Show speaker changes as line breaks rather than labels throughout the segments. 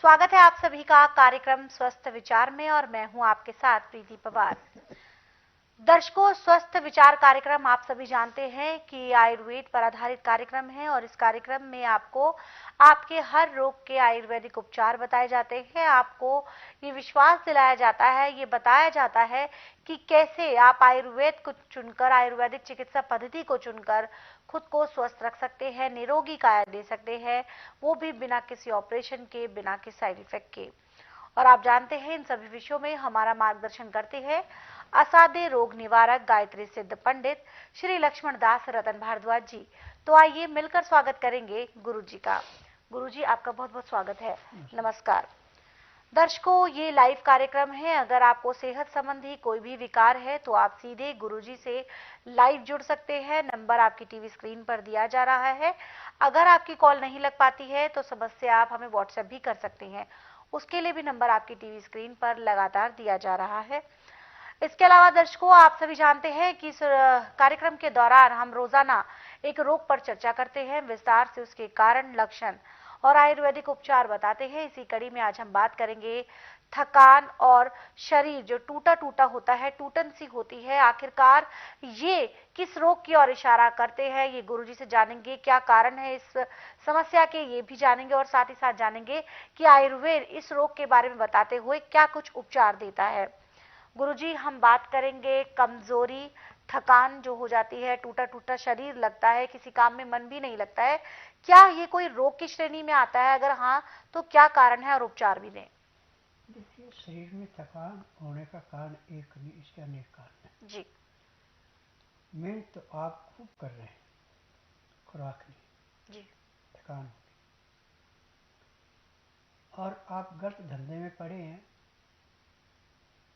स्वागत है आप सभी का कार्यक्रम स्वस्थ विचार में और मैं हूं आपके साथ प्रीति पवार। दर्शकों, स्वस्थ विचार कार्यक्रम आप सभी जानते हैं कि आयुर्वेद पर आधारित कार्यक्रम है और इस कार्यक्रम में आपको आपके हर रोग के आयुर्वेदिक उपचार बताए जाते हैं। आपको ये विश्वास दिलाया जाता है, ये बताया जाता है कि कैसे आप आयुर्वेद को चुनकर, आयुर्वेदिक चिकित्सा पद्धति को चुनकर खुद को स्वस्थ रख सकते हैं, निरोगी काया दे सकते हैं, वो भी बिना किसी ऑपरेशन के, बिना किसी साइड इफेक्ट के। और आप जानते हैं इन सभी विषयों में हमारा मार्गदर्शन करते हैं असाध्य रोग निवारक गायत्री सिद्ध पंडित श्री लक्ष्मण दास रतन भारद्वाज जी। तो आइए मिलकर स्वागत करेंगे गुरु जी का। गुरु जी, आपका बहुत बहुत स्वागत है। नमस्कार। दर्शकों, ये लाइव कार्यक्रम है। अगर आपको सेहत संबंधी कोई भी विकार है तो आप सीधे गुरुजी से लाइव जुड़ सकते हैं। नंबर आपकी टीवी स्क्रीन पर दिया जा रहा है। अगर आपकी कॉल नहीं लग पाती है तो समस्या आप हमें व्हाट्सएप भी कर सकते हैं, उसके लिए भी नंबर आपकी टीवी स्क्रीन पर लगातार दिया जा रहा है। इसके अलावा दर्शकों, आप सभी जानते हैं कि इस कार्यक्रम के दौरान हम रोजाना एक रोग पर चर्चा करते हैं, विस्तार से उसके कारण, लक्षण और आयुर्वेदिक उपचार बताते हैं। इसी कड़ी में आज हम बात करेंगे थकान और शरीर जो टूटा टूटा होता है, टूटन सी होती है, आखिरकार ये किस रोग की ओर इशारा करते हैं, ये गुरुजी से जानेंगे। क्या कारण है इस समस्या के, ये भी जानेंगे और साथ ही साथ जानेंगे कि आयुर्वेद इस रोग के बारे में बताते हुए क्या कुछ उपचार देता है। गुरुजी, हम बात करेंगे कमजोरी, थकान जो हो जाती है, टूटा टूटा शरीर लगता है, किसी काम में मन भी नहीं लगता है। क्या ये कोई रोग की श्रेणी में आता है? अगर हाँ तो क्या कारण है और उपचार भी दें।
देखिए, शरीर में थकान होने का कारण एक नहीं, इसके अनेक कारण हैं।
जी
मेहनत तो आप खूब कर रहे हैं, खुराक नहीं,
जी
थकान होगी। और आप गलत धंधे में पड़े हैं,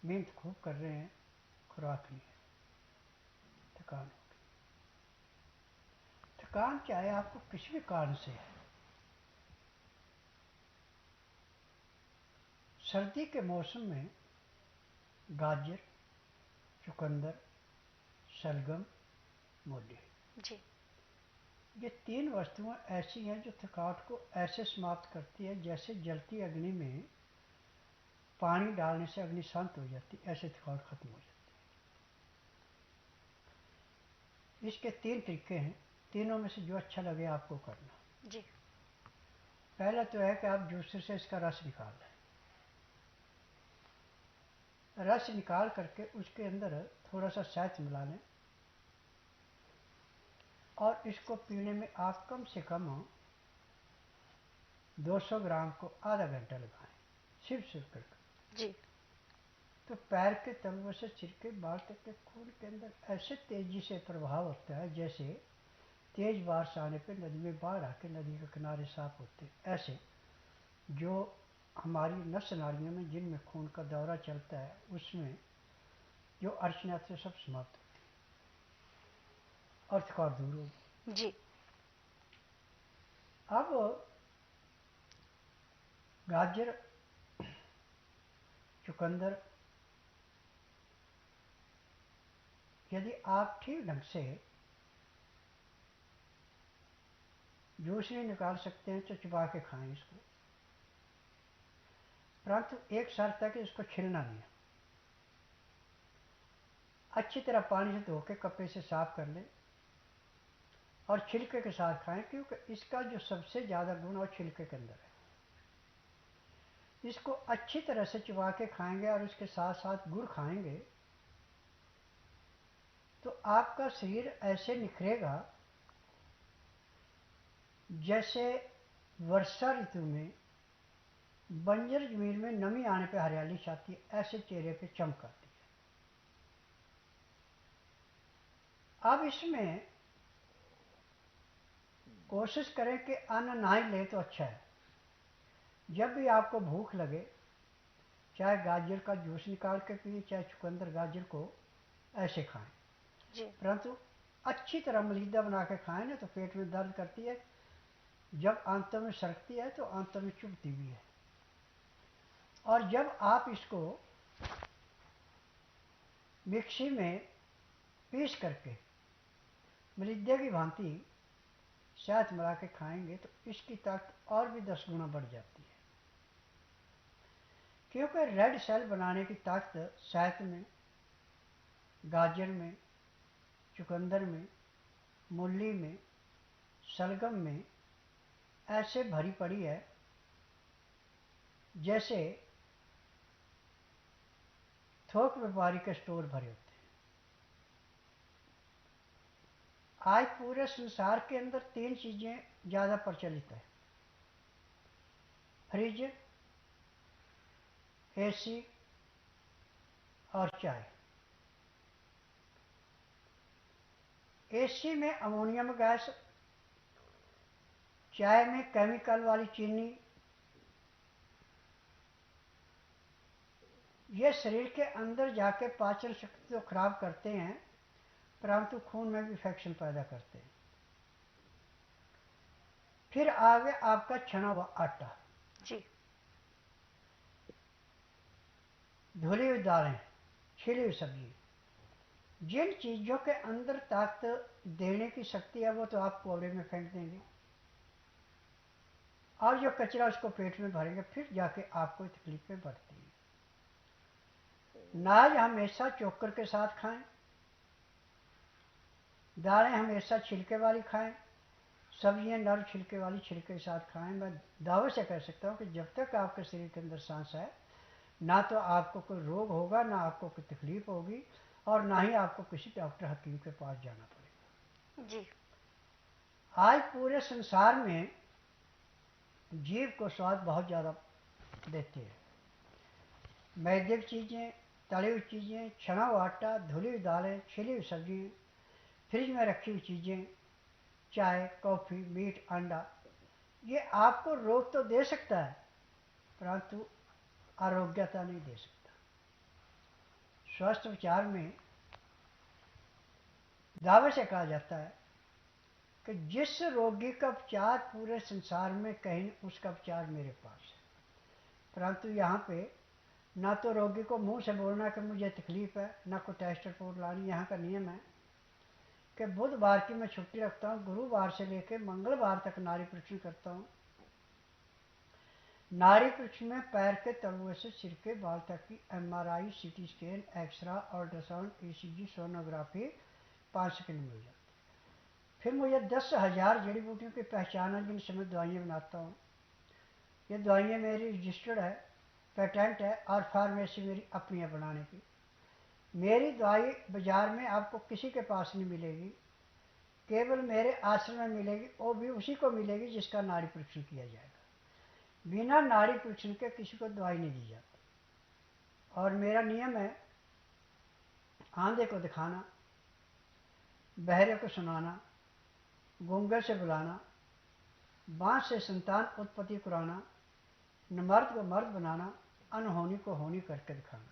मेहनत खूब कर रहे हैं, खुराक नहीं है, थकान होगी। थकान चाहे आपको किसी भी कारण से है। सर्दी के मौसम में गाजर, चुकंदर, शलगम, मूली,
जी
ये तीन वस्तुएं ऐसी हैं जो थकावट को ऐसे समाप्त करती है जैसे जलती अग्नि में पानी डालने से अग्नि शांत हो जाती, ऐसे थकावट खत्म हो जाती है। इसके तीन तरीके हैं, तीनों में से जो अच्छा लगे आपको करना।
जी
पहला तो है कि आप जूसर से इसका रस निकाल लें। रस निकाल करके उसके अंदर थोड़ा सा शहद मिला लें और इसको पीने में आप कम से कम 200 ग्राम को आधा घंटा लगाएं, सिर्फ सिर्फ करके।
जी
तो पैर के तलवों से छिड़के बाल तक के खून के अंदर ऐसे तेजी से प्रभाव होता है जैसे तेज बारिश आने पे नदी में बाढ़ आके नदी के किनारे साफ होते। ऐसे जो हमारी नस नाड़ियों में, जिनमें खून का दौरा चलता है, उसमें जो अड़चनें थे सब समाप्त होती और थकावट दूर होगी।
जी
अब गाजर, चुकंदर, यदि आप ठीक ढंग से जूस नहीं निकाल सकते हैं तो चबा के खाएं इसको, परंतु एक शर्त है कि इसको छिलना नहीं है। अच्छी तरह पानी से धो के कपड़े से साफ कर लें और छिलके के साथ खाएं, क्योंकि इसका जो सबसे ज़्यादा गुण है वो छिलके के अंदर है। इसको अच्छी तरह से चबा के खाएंगे और उसके साथ साथ गुड़ खाएंगे तो आपका शरीर ऐसे निखरेगा जैसे वर्षा ऋतु में बंजर जमीन में नमी आने पर हरियाली छाती है, ऐसे चेहरे पे चमक आती है। अब इसमें कोशिश करें कि अन्न ना ही लें तो अच्छा है। जब भी आपको भूख लगे, चाहे गाजर का जूस निकाल के पिए, चाहे चुकंदर गाजर को ऐसे खाएं,
जी
परंतु अच्छी तरह मलीदा बना के खाएं ना तो पेट में दर्द करती है, जब आंतों में सरकती है तो आंतों में चुभती भी है। और जब आप इसको मिक्सी में पीस करके मलीदे की भांति शहद मिला के खाएंगे तो इसकी ताकत और भी 10 गुना बढ़ जाती है। क्योंकि रेड सेल बनाने की ताकत शहद में, गाजर में, चुकंदर में, मूली में, शलगम में ऐसे भरी पड़ी है जैसे थोक व्यापारी के स्टोर भरे होते हैं। आज पूरे संसार के अंदर 3 चीजें ज्यादा प्रचलित है: फ्रिज, एसी और चाय। एसी में अमोनियम गैस, चाय में केमिकल वाली चीनी, ये शरीर के अंदर जाके पाचन शक्ति तो खराब करते हैं परंतु खून में भी इन्फेक्शन पैदा करते हैं। फिर आगे आपका छना हुआ आटा
जी,
धुली हुई दालें, छिली हुई सब्जी, जिन चीजों के अंदर ताकत देने की शक्ति है वो तो आप कूड़े में फेंक देंगे और जो कचरा उसको पेट में भरेंगे, फिर जाके आपको तकलीफें बढ़ती हैं। अनाज हमेशा चोकर के साथ खाएं, दालें हमेशा छिलके वाली खाएं, सब्जियां नर छिलके वाली छिलके के साथ खाएं। मैं दावे से कह सकता हूं कि जब तक आपके शरीर के अंदर सांस है ना तो आपको कोई रोग होगा, ना आपको कोई तकलीफ होगी और ना ही आपको किसी डॉक्टर हकीम के पास जाना पड़ेगा।
जी,
आज पूरे संसार में जीव को स्वाद बहुत ज़्यादा देते हैं। मैदे की चीज़ें, तली हुई चीज़ें, छना हुआ आटा, धुली हुई दालें, छिली हुई सब्जी, फ्रिज में रखी हुई चीज़ें, चाय, कॉफ़ी, मीट, अंडा, ये आपको रोग तो दे सकता है परंतु आरोग्यता नहीं दे सकता। स्वस्थ विचार में दावे से कहा जाता है कि जिस रोगी का उपचार पूरे संसार में कहीं, उसका उपचार मेरे पास है। परंतु यहाँ पे ना तो रोगी को मुंह से बोलना कि मुझे तकलीफ है, ना कोई टेस्ट रिपोर्ट लानी। यहाँ का नियम है कि बुधवार की मैं छुट्टी रखता हूँ, गुरुवार से लेकर मंगलवार तक नाड़ी परीक्षण करता हूँ। नाड़ी परीक्षण में पैर के तलुए से सिर के बाल तक की MRI, CT scan, X-ray, ultrasound, ECG, sonography 5 second मिल जाती है। फिर मुझे 10,000 जड़ी बूटियों की पहचान है जिनसे मैं दवाइयाँ बनाता हूँ। ये दवाइयाँ मेरी रजिस्टर्ड है, पेटेंट है और फार्मेसी मेरी अपनी है बनाने की। मेरी दवाई बाजार में आपको किसी के पास नहीं मिलेगी, केवल मेरे आश्रम में मिलेगी, वो भी उसी को मिलेगी जिसका नाड़ी परीक्षण किया जाएगा। बिना नाड़ी परीक्षण के किसी को दवाई नहीं दी जाती। और मेरा नियम है आंधे को दिखाना, बहरे को सुनाना, गूंगे से बुलाना, बांस से संतान उत्पत्ति कराना, नमर्द को मर्द बनाना, अनहोनी को होनी करके दिखाना।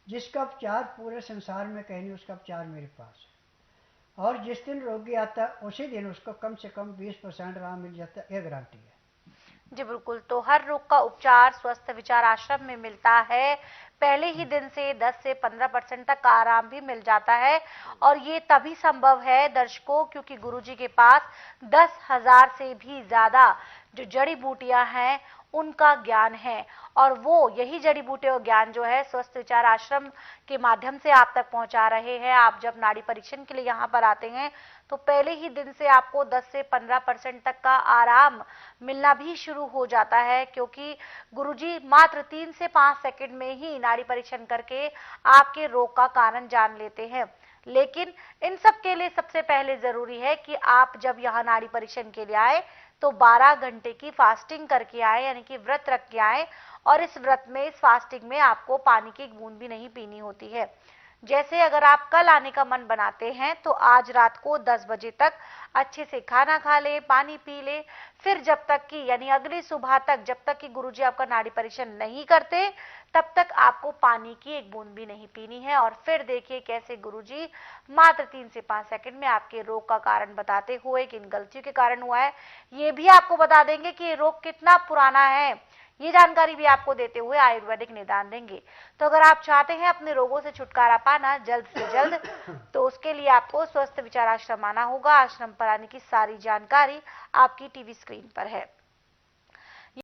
जिसका उपचार पूरे संसार में कहीं नहीं, उसका उपचार मेरे पास है। और जिस दिन रोगी आता है उसी दिन उसको कम से कम 20% आराम मिल जाता है, ये गारंटी है।
जी बिल्कुल। तो हर रोग का उपचार स्वस्थ विचार आश्रम में मिलता है। पहले ही दिन से 10 से 15% तक का आराम भी मिल जाता है और ये तभी संभव है दर्शकों क्योंकि गुरुजी के पास 10,000 से भी ज्यादा जो जड़ी बूटियां हैं उनका ज्ञान है और वो यही जड़ी बूटी और ज्ञान जो है स्वस्थ विचार आश्रम के माध्यम से आप तक पहुंचा रहे हैं। आप जब नाड़ी परीक्षण के लिए यहाँ पर आते हैं तो पहले ही दिन से आपको 10 से 15% तक का आराम मिलना भी शुरू हो जाता है क्योंकि गुरुजी मात्र 3 से 5 सेकंड में ही नाड़ी परीक्षण करके आपके रोग का कारण जान लेते हैं। लेकिन इन सब के लिए सबसे पहले जरूरी है कि आप जब यहाँ नाड़ी परीक्षण के लिए आए तो 12 घंटे की फास्टिंग करके आए, यानी कि व्रत रख के आए और इस व्रत में, इस फास्टिंग में आपको पानी की एक बूंद भी नहीं पीनी होती है। जैसे अगर आप कल आने का मन बनाते हैं तो आज रात को 10 बजे तक अच्छे से खाना खा ले, पानी पी ले, फिर जब तक कि यानी अगली सुबह तक जब तक कि गुरुजी आपका नाड़ी परीक्षण नहीं करते तब तक आपको पानी की एक बूंद भी नहीं पीनी है। और फिर देखिए कैसे गुरुजी मात्र 3 से 5 सेकंड में आपके रोग का कारण बताते हुए किन गलतियों के कारण हुआ है ये भी आपको बता देंगे कि ये रोग कितना पुराना है, ये जानकारी भी आपको देते हुए आयुर्वेदिक निदान देंगे। तो अगर आप चाहते हैं अपने रोगों से छुटकारा पाना जल्द से जल्द तो उसके लिए आपको स्वस्थ विचार आश्रम आना होगा। आश्रम पर आने की सारी जानकारी आपकी टीवी स्क्रीन पर है।